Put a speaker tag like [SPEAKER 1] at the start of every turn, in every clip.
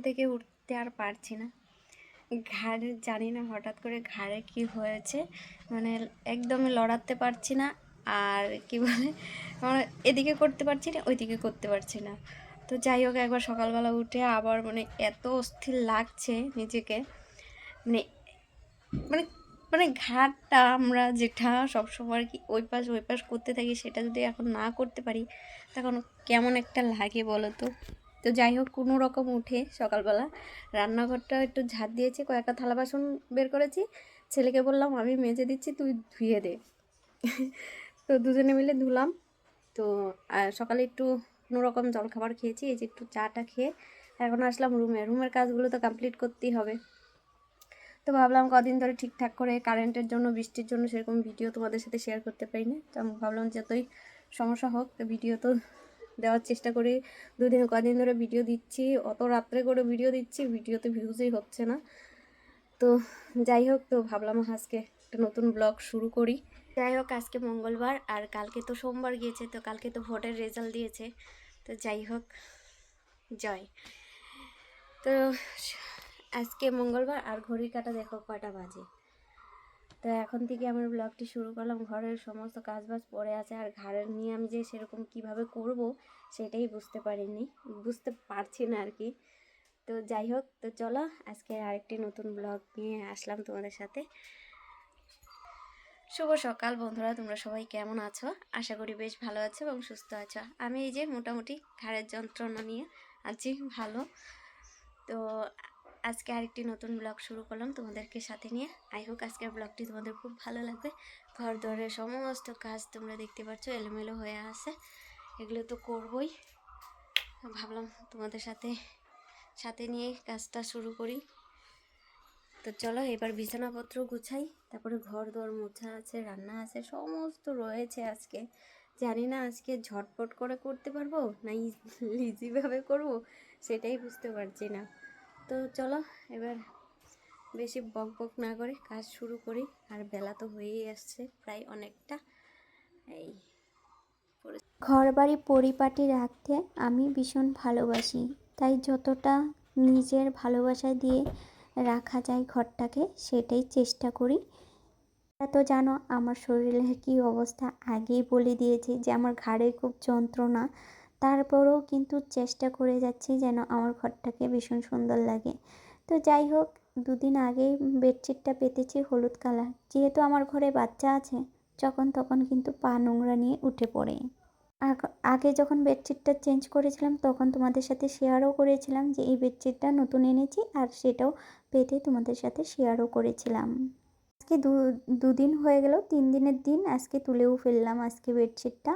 [SPEAKER 1] থেকে উঠতে আর পারছি না। ঘাড়ে জানি না হঠাৎ করে ঘাড়ে কি হয়েছে, মানে একদমই লড়াতে পারছি না। আর কি বলে, মানে এদিকে করতে পারছি না, ওইদিকে করতে পারছি না। তো যাই হোক, একবার সকালবেলা উঠে আবার মানে এত অস্থির লাগছে নিজেকে, মানে মানে মানে ঘাটটা আমরা যেটা সবসময় আর কি ওই পাশ করতে থাকি, সেটা যদি এখন না করতে পারি তখন কেমন একটা লাগে বলো তো। তো যাই হোক, কোনো রকম উঠে সকালবেলা রান্নাঘরটা একটু ঝাড় দিয়েছি, কয়েকটা থালা বাসন বের করেছি, ছেলেকে বললাম আমি মেজে দিচ্ছি, তুই ধুয়ে দে। তো দুজনে মিলে ধুলাম। তো সকালে একটু কোনো রকম জলখাবার খেয়েছি, এই যে একটু চাটা খেয়ে এখন আসলাম রুমের কাজগুলো তো কমপ্লিট করতেই হবে। তো ভাবলাম কদিন ধরে ঠিকঠাক করে কারেন্টের জন্য, বৃষ্টির জন্য সেরকম ভিডিও তোমাদের সাথে শেয়ার করতে পারি না। তো আমি ভাবলাম যতই সমস্যা হোক ভিডিও তো দেওয়ার চেষ্টা করি। কদিন ধরে ভিডিও দিচ্ছি, অত রাত্রে করে ভিডিও দিচ্ছি, ভিডিওতে ভিউজই হচ্ছে না। তো যাই হোক, তো ভাবলাম আজকে একটা নতুন ব্লগ শুরু করি। যাই হোক, আজকে মঙ্গলবার আর কালকে তো সোমবার গিয়েছে, তো কালকে তো ভোটের রেজাল্ট দিয়েছে। তো যাই হোক, জয়। তো আজকে মঙ্গলবার আর ঘড়ির কাঁটা দেখো কয়টা বাজে। তো এখন থেকে আমার ব্লগটি শুরু করলাম। ঘরের সমস্ত কাজবাজ পড়ে আছে, আর ঘাড়ের নিয়ে আমি যে সেরকম কিভাবে করব সেটাই বুঝতে পারছি না আর কি। তো যাই হোক, তো চলো আজকে আরেকটি নতুন ব্লগ নিয়ে আসলাম তোমাদের সাথে। শুভ সকাল বন্ধুরা, তোমরা সবাই কেমন আছো? আশা করি বেশ ভালো আছো এবং সুস্থ আছো। আমি এই যে মোটামুটি ঘাড়ের যন্ত্রণা নিয়ে আছি ভালো। তো আজকে আরেকটি নতুন ব্লগ শুরু করলাম তোমাদেরকে সাথে নিয়ে। আই হোক আজকের ব্লগটি তোমাদের খুব ভালো লাগবে। ঘর দরের সমস্ত কাজ তোমরা দেখতে পাচ্ছ এলোমেলো হয়ে আছে, এগুলো তো করবই। ভাবলাম তোমাদের সাথে নিয়ে কাজটা শুরু করি। তো চলো এবার বিছানাপত্র গুছাই, তারপরে ঘর দর মোছা আছে, রান্না আছে, সমস্ত রয়েছে আজকে। জানি না আজকে ঝটপট করে করতে পারবো না ইজিভাবে করবো, সেটাই বুঝতে পারছি না। তো চলো এবার বেশি বক বক না করে কাজ শুরু করি। আর বেলা তো হয়েই আসছে প্রায় অনেকটা। এই
[SPEAKER 2] ঘরবাড়ি পরিপাটি রাখতে আমি ভীষণ ভালোবাসি, তাই যতটা নিজের ভালোবাসা দিয়ে রাখা যায় ঘরটাকে সেটাই চেষ্টা করি। তো জানো আমার শরীরের কী অবস্থা, আগেই বলে দিয়েছি যে আমার ঘাড়ে খুব যন্ত্রণা, তারপরেও কিন্তু চেষ্টা করে যাচ্ছি যেন আমার ঘরটাকে ভীষণ সুন্দর লাগে। তো যাই হোক, দুদিন আগেই বেডশিটটা পেতেছি হলুদ কালার, যেহেতু আমার ঘরে বাচ্চা আছে যখন তখন কিন্তু পা নোংরা নিয়ে উঠে পড়ে। আগে যখন বেডশিটটা চেঞ্জ করেছিলাম তখন তোমাদের সাথে শেয়ারও করেছিলাম যে এই বেডশিটটা নতুন এনেছি, আর সেটাও পেতে তোমাদের সাথে শেয়ারও করেছিলাম। আজকে দুদিন হয়ে গেল, 3 দিনের দিন আজকে তুলেও ফেললাম আজকে বেডশিটটা।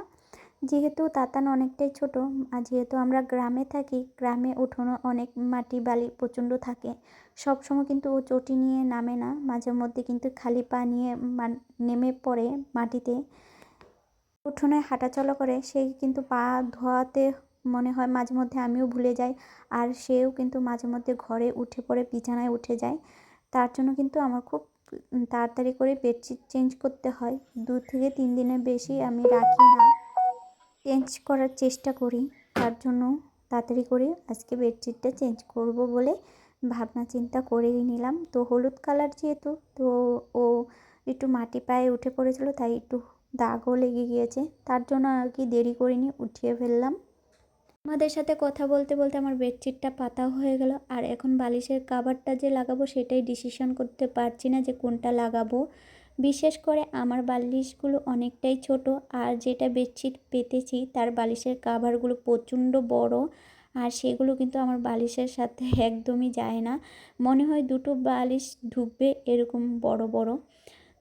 [SPEAKER 2] যেহেতু তাতান অনেকটাই ছোট, আর যেহেতু আমরা গ্রামে থাকি, গ্রামে উঠোনে অনেক মাটি বালি প্রচণ্ড থাকে, সবসময় কিন্তু ও চটি নিয়ে নামে না, মাঝে মধ্যে কিন্তু খালি পা নিয়ে নেমে পড়ে মাটিতে। উঠোনে হাঁটাচলা করে, সেই কিন্তু পা ধোয়াতে মনে হয় মাঝে মধ্যে আমিও ভুলে যাই, আর সেও কিন্তু মাঝে মধ্যে ঘরে উঠে পড়ে বিছানায় উঠে যায়। তার জন্য কিন্তু আমার খুব তাড়াতাড়ি করে বেডশিট চেঞ্জ করতে হয়। 2 থেকে 3 দিনের বেশি আমি রাখি না, চেঞ্জ করার চেষ্টা করি। তার জন্য তাড়াতাড়ি করে আজকে বেডশিটটা চেঞ্জ করব বলে ভাবনা চিন্তা করেই নিলাম। তো হলুদ কালার যেহেতু, তো ও একটু মাটি পায়ে উঠে পড়েছিল, তাই একটু দাগও লেগে গিয়েছে, তার জন্য আর কি দেরি করিনি, উঠিয়ে ফেললাম। আমাদের সাথে কথা বলতে বলতে আমার বেডশিটটা পাতা হয়ে গেল, আর এখন বালিশের কাভারটা যে লাগাবো সেটাই ডিসিশন করতে পারছি না যে কোনটা লাগাবো। বিশেষ করে আমার বালিশগুলো অনেকটাই ছোট, আর যেটা বেডশিট পেতেছি তার বালিশের কাভারগুলো প্রচণ্ড বড়, আর সেগুলো কিন্তু আমার বালিশের সাথে একদমই যায় না, মনে হয় দুটো বালিশ ঢুকবে এরকম বড় বড়।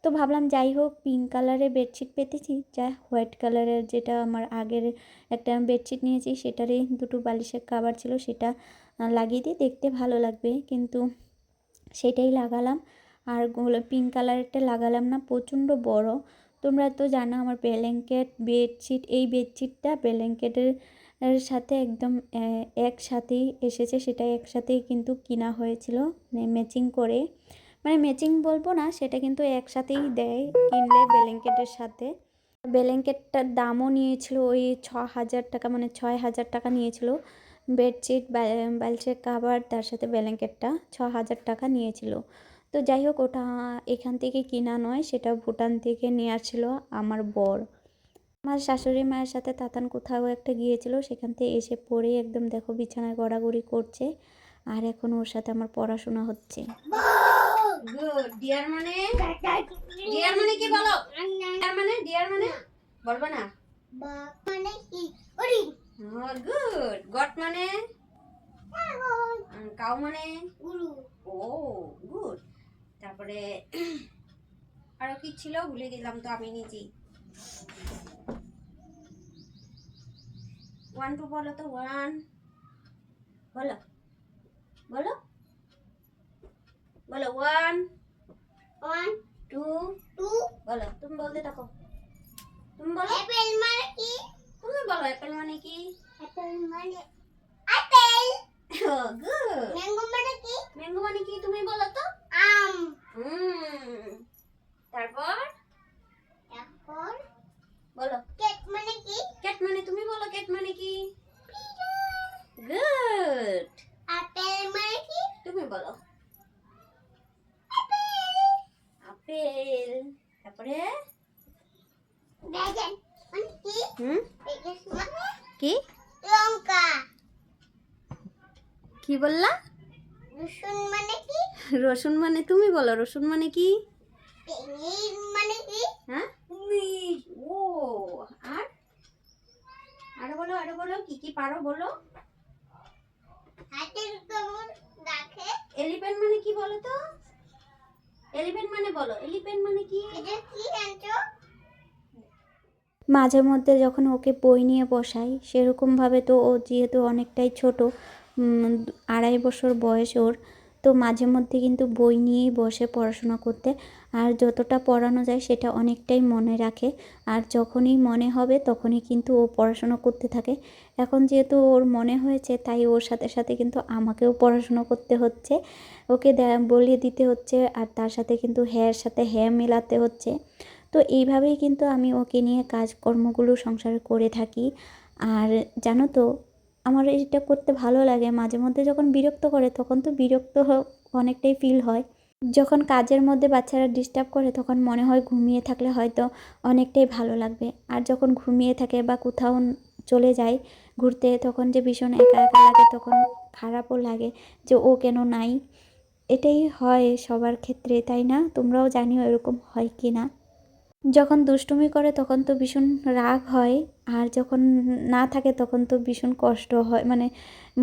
[SPEAKER 2] তো ভাবলাম যাই হোক, পিঙ্ক কালারের বেডশিট পেতেছি, যা হোয়াইট কালারের যেটা আমার আগের একটা বেডশিট নিয়েছি সেটারই দুটো বালিশের কাভার ছিল, সেটা লাগিয়ে দিয়ে দেখতে ভালো লাগবে, কিন্তু সেটাই লাগালাম। আর পিঙ্ক কালারেরটা লাগালাম না, প্রচণ্ড বড়। তোমরা তো জানো আমার ব্ল্যাঙ্কেট বেডশিট, এই বেডশিটটা ব্ল্যাঙ্কেটের সাথে একদম একসাথেই এসেছে, সেটা একসাথেই কিন্তু কিনা হয়েছিল, মানে ম্যাচিং করে, মানে ম্যাচিং বলবো না, সেটা কিন্তু একসাথেই দেয় কিনলে ব্ল্যাঙ্কেটের সাথে। ব্ল্যাঙ্কেটটার দামও নিয়েছিল ওই 6,000 টাকা, মানে 6,000 টাকা নিয়েছিল বেডশিট, বালিশের কাভার, তার সাথে ব্ল্যাঙ্কেটটা 6,000 টাকা নিয়েছিল। তো যাই হোক, ওটা এখান থেকে কিনা নয়, সেটা ভুটান থেকে নিয়ে আসছিল আমার বর। আমার শাশুড়ি মায়ের সাথে তাতান কোথাও একটা গিয়েছিল, সেখান থেকে এসে পড়ে একদম দেখো বিছানায় গড়াগড়ি করছে। আর এখন ওর সাথে আমার পড়াশোনা হচ্ছে।
[SPEAKER 1] গুড। ডিয়ার মানে কি বলো? ডিয়ার মানে বলবা না?
[SPEAKER 3] মানে কি ওরি
[SPEAKER 1] গুড। গট মানে কাউ মানে
[SPEAKER 3] গুরু
[SPEAKER 1] ও গুড। তারপরে আরো কি ছিল ভুলে গেলাম তো আমি নিজেই। 1 2 বলো তো। 1 বলো বলো বলো। 1
[SPEAKER 3] 1
[SPEAKER 1] 2
[SPEAKER 3] 2
[SPEAKER 1] বলো। তুমি বলতে থাকো। তুমি বলো।
[SPEAKER 3] অ্যাপেল মানে কি
[SPEAKER 1] তুমি বলো অ্যাপেল মানে কি?
[SPEAKER 3] অ্যাপেল মানে আপেল
[SPEAKER 1] গুড।
[SPEAKER 3] ম্যাঙ্গো মানে কি
[SPEAKER 1] ম্যাঙ্গো মানে কি তুমি বলো তো।
[SPEAKER 3] আম
[SPEAKER 1] তারপর
[SPEAKER 3] তারপর
[SPEAKER 1] বলো।
[SPEAKER 3] কেক মানে কি
[SPEAKER 1] ক্যাট মানে তুমি বলো ক্যাট মানে কি? গুড।
[SPEAKER 3] আপেল মানে কি
[SPEAKER 1] তুমি বলো আপেল। তারপরে
[SPEAKER 3] বেগুন মানে কি বেগুন মানে
[SPEAKER 1] কি
[SPEAKER 3] লঙ্কা
[SPEAKER 1] কি বললা?
[SPEAKER 3] রসুন মানে কি
[SPEAKER 1] রসুন মানে তুমি বলো রসুন মানে কি?
[SPEAKER 3] পনির মানে কি
[SPEAKER 1] হ্যাঁ মিট। ও আর আরো বলো কি কি পারো বলো।
[SPEAKER 3] হাতের কেমন রাখে
[SPEAKER 1] এলিফ্যান্ট মানে কি বলো তো। এলিফ্যান্ট মানে বলো এলিফ্যান্ট মানে কি?
[SPEAKER 3] এটা কি জানছো
[SPEAKER 2] মাঝে মধ্যে যখন ওকে বই নিয়ে বসাই, সেরকমভাবে তো ও যেহেতু অনেকটাই ছোট, 2.5 বছর বয়স ওর, তো মাঝে মধ্যে কিন্তু বই নিয়েই বসে পড়াশোনা করতে। আর যতটা পড়ানো যায় সেটা অনেকটাই মনে রাখে। আর যখনই মনে হবে তখনই কিন্তু ও পড়াশোনা করতে থাকে। এখন যেহেতু ওর মনে হয়েছে, তাই ওর সাথে সাথে কিন্তু আমাকেও পড়াশোনা করতে হচ্ছে, ওকে বলিয়ে দিতে হচ্ছে, আর তার সাথে কিন্তু হ্যাঁর সাথে হ্যাঁ মেলাতে হচ্ছে। তো এইভাবেই কিন্তু আমি ওকে নিয়ে কাজকর্মগুলো সংসারে করে থাকি। আর জানো তো, আমার এটা করতে ভালো লাগে। মাঝে মধ্যে যখন বিরক্ত করে, তখন তো বিরক্ত অনেকটাই ফিল হয়। যখন কাজের মধ্যে বাচ্চারা ডিস্টার্ব করে, তখন মনে হয় ঘুমিয়ে থাকলে হয়তো অনেকটাই ভালো লাগবে। আর যখন ঘুমিয়ে থাকে বা কোথাও চলে যায় ঘুরতে, তখন যে ভীষণ একা একা লাগে, তখন খারাপও লাগে যে ও কেন নাই। এটাই হয় সবার ক্ষেত্রে, তাই না? তোমরাও জানিও এরকম হয় কি না। যখন দুষ্টুমি করে তখন তো ভীষণ রাগ হয়, আর যখন না থাকে তখন তো ভীষণ কষ্ট হয়, মানে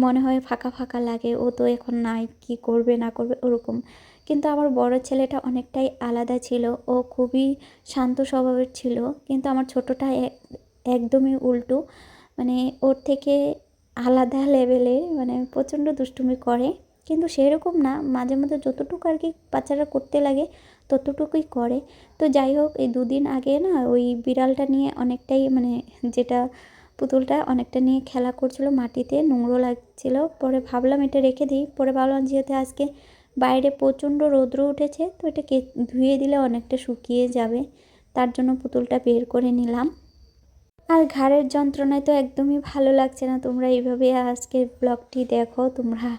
[SPEAKER 2] মনে হয় ফাঁকা ফাঁকা লাগে, ও তো এখন নাই, কি করবে না করবে ওরকম। কিন্তু আমার বড় ছেলেটা অনেকটাই আলাদা ছিল, ও খুবই শান্ত স্বভাবের ছিল। কিন্তু আমার ছোটোটা একদমই উল্টো, মানে ওর থেকে আলাদা লেভেলের, মানে প্রচণ্ড দুষ্টুমি করে। কিন্তু সেরকম না, মাঝে মধ্যে যতটুকু আর কি বাচ্চারা করতে লাগে ততটুকুই করে। তো যাই হোক, এই 2 দিন আগে না ওই বিড়ালটা নিয়ে অনেকটাই, মানে যেটা পুতুলটা অনেকটা নিয়ে খেলা করছিল, মাটিতে নোংরা লাগছিল। পরে ভাবলাম এটা রেখে দিই, পরে ভাবলাম যেহেতু আজকে বাইরে প্রচণ্ড রৌদ্র উঠেছে, তো এটাকে ধুয়ে দিলে অনেকটা শুকিয়ে যাবে, তার জন্য পুতুলটা বের করে নিলাম। আর ঘাড়ের যন্ত্রণায় তো একদমই ভালো লাগছে না। তোমরা এইভাবে আজকের ব্লগটি দেখো, তোমরা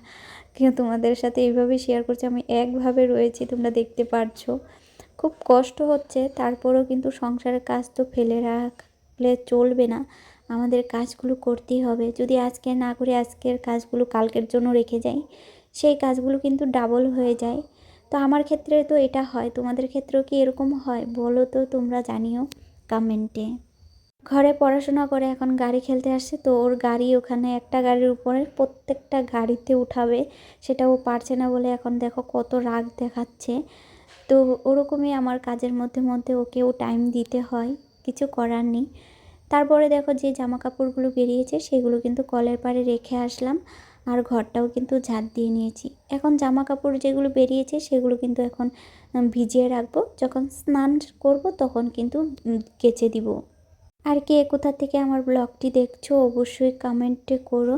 [SPEAKER 2] তোমাদের সাথে এইভাবে শেয়ার করছি, আমি একভাবে রয়েছি, তোমরা দেখতে পারছো। খুব কষ্ট হচ্ছে, তারপরেও কিন্তু সংসারের কাজ তো ফেলে রাখলে চলবে না, আমাদের কাজগুলো করতেই হবে। যদি আজকে না করে আজকের কাজগুলো কালকের জন্য রেখে যাই, সেই কাজগুলো কিন্তু ডাবল হয়ে যায়। তো আমার ক্ষেত্রে তো এটা হয়, তোমাদের ক্ষেত্রেও কি এরকম হয় বলো তো, তোমরা জানিও কমেন্টে। ঘরে পড়াশোনা করে এখন গাড়ি খেলতে আসছে, তো ওর গাড়ি ওখানে একটা গাড়ির উপরে প্রত্যেকটা গাড়িতে উঠাবে, সেটা ও পারছে না বলে এখন দেখো কত রাগ দেখাচ্ছে। তো ওরকমই আমার কাজের মধ্যে মধ্যে ওকেও টাইম দিতে হয়, কিছু করার নেই। তারপরে দেখো যে জামা কাপড়গুলো বেরিয়েছে সেগুলো কিন্তু কলের পাড়ে রেখে আসলাম, আর ঘরটাও কিন্তু ঝাড় দিয়ে নিয়েছি। এখন জামা কাপড় যেগুলো বেরিয়েছে সেগুলো কিন্তু এখন ভিজিয়ে রাখবো, যখন স্নান করব তখন কিন্তু কেচে দিব। আর কে কোথা থেকে আমার ব্লগটি দেখছো অবশ্যই কমেন্টে করো।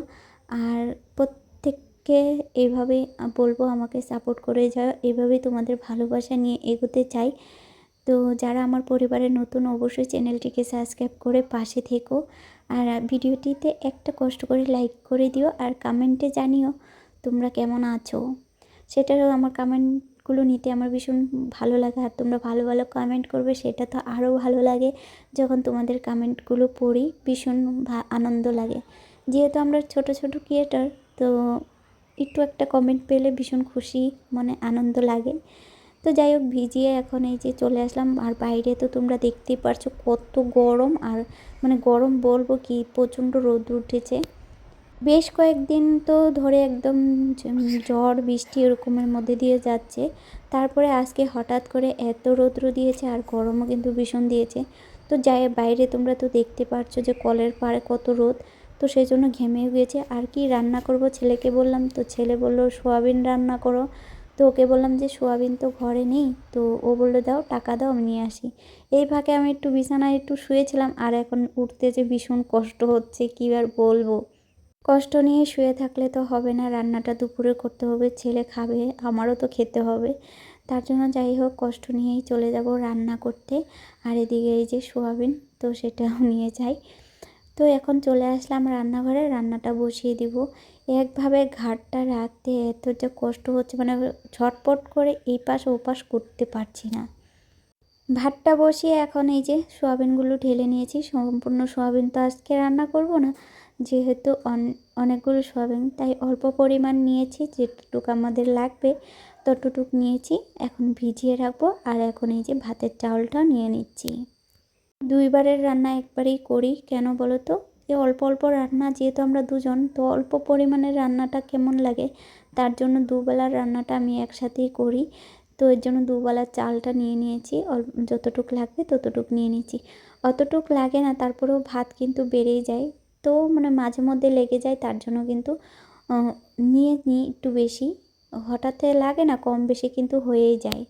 [SPEAKER 2] আর প্রত্যেককে এইভাবেই বলবো আমাকে সাপোর্ট করে যাও, এইভাবেই তোমাদের ভালোবাসা নিয়ে এগোতে চাই। তো তো যারা আমার পরিবারের নতুন অবশ্যই চ্যানেলটিকে সাবস্ক্রাইব করে পাশে থেকো। আর ভিডিওটিতে একটা কষ্ট করে লাইক করে দিও, আর কমেন্টে জানিও তোমরা কেমন আছো। সেটারও আমার কমেন্টগুলো নিতে আমার ভীষণ ভালো লাগে, আর তোমরা ভালো ভালো কমেন্ট করবে সেটা তো আরও ভালো লাগে। যখন তোমাদের কমেন্টগুলো পড়ি ভীষণ আনন্দ লাগে। যেহেতু আমরা ছোট ছোট ক্রিয়েটর, তো একটু একটা কমেন্ট পেলে ভীষণ খুশি মনে আনন্দ লাগে। তো যাই হোক, ভিজিয়ে এখন এই যে চলে আসলাম। আর বাইরে তো তোমরা দেখতেই পারছো কত গরম, আর মানে গরম বলবো কি, প্রচণ্ড রোদ উঠেছে। বেশ কয়েকদিন তো ধরে একদম ঝড় বৃষ্টি এরকমের মধ্যে দিয়ে যাচ্ছে। তারপরে আজকে হঠাৎ করে এত রৌদ্র দিয়েছে, আর গরমও কিন্তু ভীষণ দিয়েছে। তো যাই বাইরে তোমরা তো দেখতে পাচ্ছ যে কলের পাড়ে কত রোদ। তো সেই জন্য ঘেমেও গিয়েছে। আর কি রান্না করব ছেলেকে বললাম, তো ছেলে বললো সোয়াবিন রান্না করো। তো ওকে বললাম যে সোয়াবিন তো ঘরে নেই, তো ও বললো দাও টাকা দাও আমি নিয়ে আসি। এই ফাঁকে আমি একটু বিছানায় একটু শুয়েছিলাম, আর এখন উঠতে যে ভীষণ কষ্ট হচ্ছে, কী আর বলবো। কষ্ট নিয়ে শুয়ে থাকলে তো হবে না, রান্নাটা দুপুরে করতে হবে, ছেলে খাবে, আমারও তো খেতে হবে। তার জন্য যাই হোক কষ্ট নিয়েই চলে যাব রান্না করতে। আর এদিকে এই যে সোয়াবিন, তো সেটাও নিয়ে যাই। তো এখন চলে আসলাম রান্নাঘরে, রান্নাটা বসিয়ে দিব। একভাবে ঘাটটা রাখতে এত যে কষ্ট হচ্ছে, মানে ঝটপট করে এই পাশ ও পাশ করতে পারছি না। ভাতটা বসিয়ে এখন এই যে সোয়াবিনগুলো ঢেলে নিয়েছি। সম্পূর্ণ সোয়াবিন তো আজকে রান্না করব না, যেহেতু অনেকগুলো সোয়াবিন, তাই অল্প পরিমাণ নিয়েছি, যেটুকু আমাদের লাগবে ততটুক নিয়েছি। এখন ভিজিয়ে রাখবো। আর এখন এই যে ভাতের চাউলটা নিয়ে নিচ্ছি। দুইবারের রান্না একবারেই করি, কেন বলো তো, এই অল্প অল্প রান্না, যেহেতু আমরা দুজন, তো অল্প পরিমাণের রান্নাটা কেমন লাগে, তার জন্য দুবেলার রান্নাটা আমি একসাথেই করি। তো এর জন্য দুবেলার চালটা নিয়ে নিয়েছি, যতটুক লাগবে ততটুক নিয়ে নিয়েছি। অতটুক লাগে না, তারপরেও ভাত কিন্তু বেড়েই যায়, তো মানে মাঝে মধ্যে লেগে যায়, তার জন্য কিন্তু নিয়ে নিই একটু বেশি। হঠাৎ লাগে না, কম বেশি কিন্তু হয়েই যায়।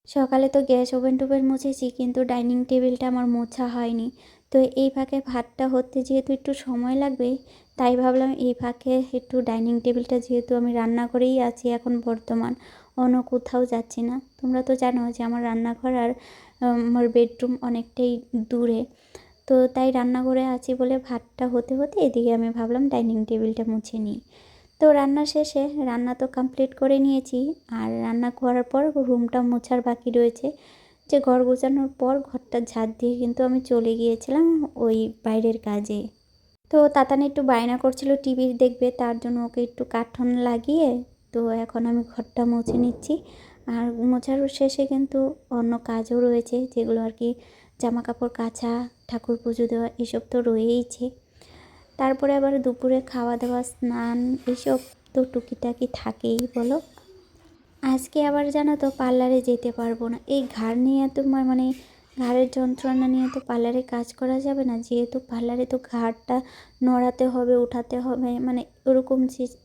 [SPEAKER 2] সকালে তো গ্যাস ওভেন টোভেন মুছেছি, কিন্তু ডাইনিং টেবিলটা আমার মোছা হয়নি। তো এই ফাঁকে ভাতটা হতে যেহেতু একটু সময় লাগবে, তাই ভাবলাম এই ফাঁকে একটু ডাইনিং টেবিলটা, যেহেতু আমি রান্না করেই আছি এখন বর্তমান, অন্য কোথাও যাচ্ছি না। তোমরা তো জানো যে আমার রান্নাঘর আর আমার বেডরুম অনেকটাই দূরে। তো তাই রান্নাঘরে আছি বলে ভাতটা হতে হতে এদিকে আমি ভাবলাম ডাইনিং টেবিলটা মুছে নিই। তো রান্না শেষে, রান্না তো কমপ্লিট করে নিয়েছি, আর রান্না করার পর রুমটা মোছার বাকি রয়েছে। যে ঘর গোছানোর পর ঘরটা ঝাড় দিয়ে কিন্তু আমি চলে গিয়েছিলাম ওই বাইরের কাজে। তো তাতানি একটু বায়না করছিল টিভি দেখবে, তার জন্য ওকে একটু কার্টুন লাগিয়ে, তো এখন আমি ঘরটা মুছে নিচ্ছি। আর মোছার শেষে কিন্তু অন্য কাজও রয়েছে, যেগুলো আর কি জামা কাপড় কাচা, ঠাকুর পুজো দেওয়া, এসব তো রয়েইছে। তারপরে আবার দুপুরে খাওয়া দাওয়া, স্নান, এসব তো টুকিটাকি থাকেই বলো। আজকে আবার জানো তো পার্লারে যেতে পারবো না, এই ঘাড় নিয়ে তো মানে ঘাড়ের যন্ত্রণা নিয়ে তো পার্লারে কাজ করা যাবে না, যেহেতু পার্লারে তো ঘাড়টা নড়াতে হবে, উঠাতে হবে, মানে ওরকম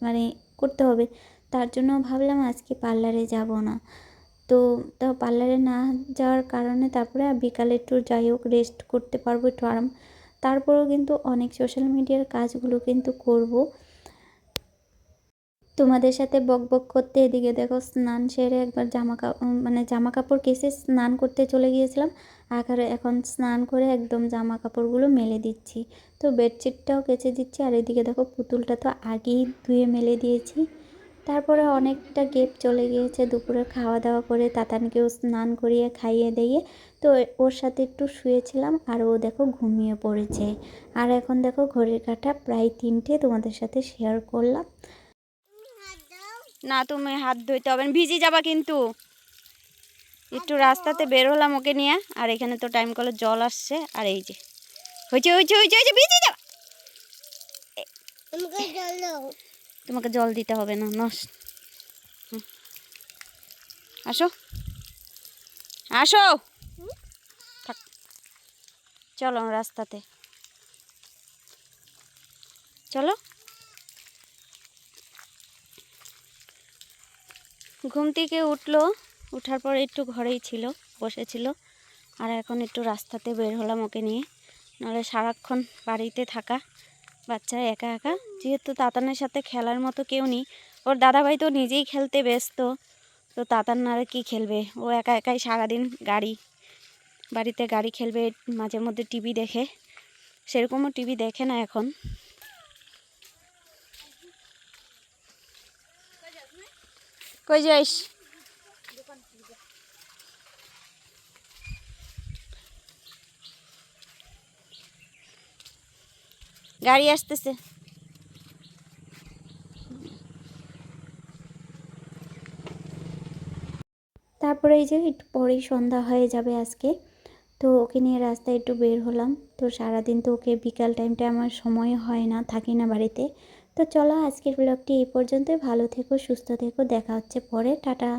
[SPEAKER 2] মানে করতে হবে। তার জন্য ভাবলাম আজকে পার্লারে যাব না। তো তাও পার্লারে না যাওয়ার কারণে তারপরে বিকালে একটু যাই হোক রেস্ট করতে পারবো, একটু আরাম। তারপরেও কিন্তু অনেক সোশ্যাল মিডিয়ার কাজগুলো কিন্তু করব। তোমাদের সাথে বক বক করতে এদিকে দেখো স্নান সেরে একবার জামা কাপড় কেচে স্নান করতে চলে গিয়েছিলাম। আর এখন স্নান করে একদম জামা কাপড়গুলো মেলে দিচ্ছি। তো বেডশিটটাও কেচে দিচ্ছি। আর এদিকে দেখো পুতুলটা তো আগেই ধুয়ে মেলে দিয়েছি। তারপরে অনেকটা গেপ চলে গিয়েছে, দুপুরে খাওয়া দাওয়া করে তাতানকেও স্নান করিয়ে খাইয়ে দিয়ে, তো ওর সাথে একটু শুয়েছিলাম, আর ও দেখো ঘুমিয়ে পড়েছে। আর এখন দেখো ঘড়ির কাঁটা প্রায় 3টে, তোমাদের সাথে শেয়ার করলাম।
[SPEAKER 1] না, তুমি হাত ধুইতে হবে না, ভিজে যাবা কিন্তু। একটু রাস্তাতে বের হলাম ওকে নিয়ে, আর এখানে তো টাইম কলে জল আসছে। আর এই যে হয়েছে হয়েছে হয়েছে হয়েছে, ভিজে যাবা। তোমাকে জল দিতে হবে না, নষ্ট। আসো আসো, থাক, চলো রাস্তাতে চলো। ঘুম থেকে উঠলো, উঠার পর একটু ঘরেই ছিল, বসেছিল। আর এখন একটু রাস্তাতে বের হলাম ওকে নিয়ে, নাহলে সারাক্ষণ বাড়িতে থাকা বাচ্চা একা একা, যেহেতু তাতানের সাথে খেলার মতো কেউ নেই। ওর দাদাভাই তো নিজেই খেলতে ব্যস্ত, তো তাতান আর কি খেলবে, ও একা একাই সারাদিন গাড়ি বাড়িতে গাড়ি খেলবে, মাঝে মধ্যে টিভি দেখে, সেরকমও টিভি দেখে না এখন। কই যাইস? গাড়ি আসতেছে।
[SPEAKER 2] তারপরে এই যে একটু পরেই সন্ধ্যা হয়ে যাবে আজকে। তো ওকে নিয়ে রাস্তায় একটু বের হলাম। তো সারাদিন তো ওকে বিকাল টাইমটা আমার সময় হয় না, থাকি না বাড়িতে। তো চলো আজকের ব্লগটি এই পর্যন্তই। ভালো থেকো, সুস্থ থেকো, দেখা হচ্ছে পরে। টাটা।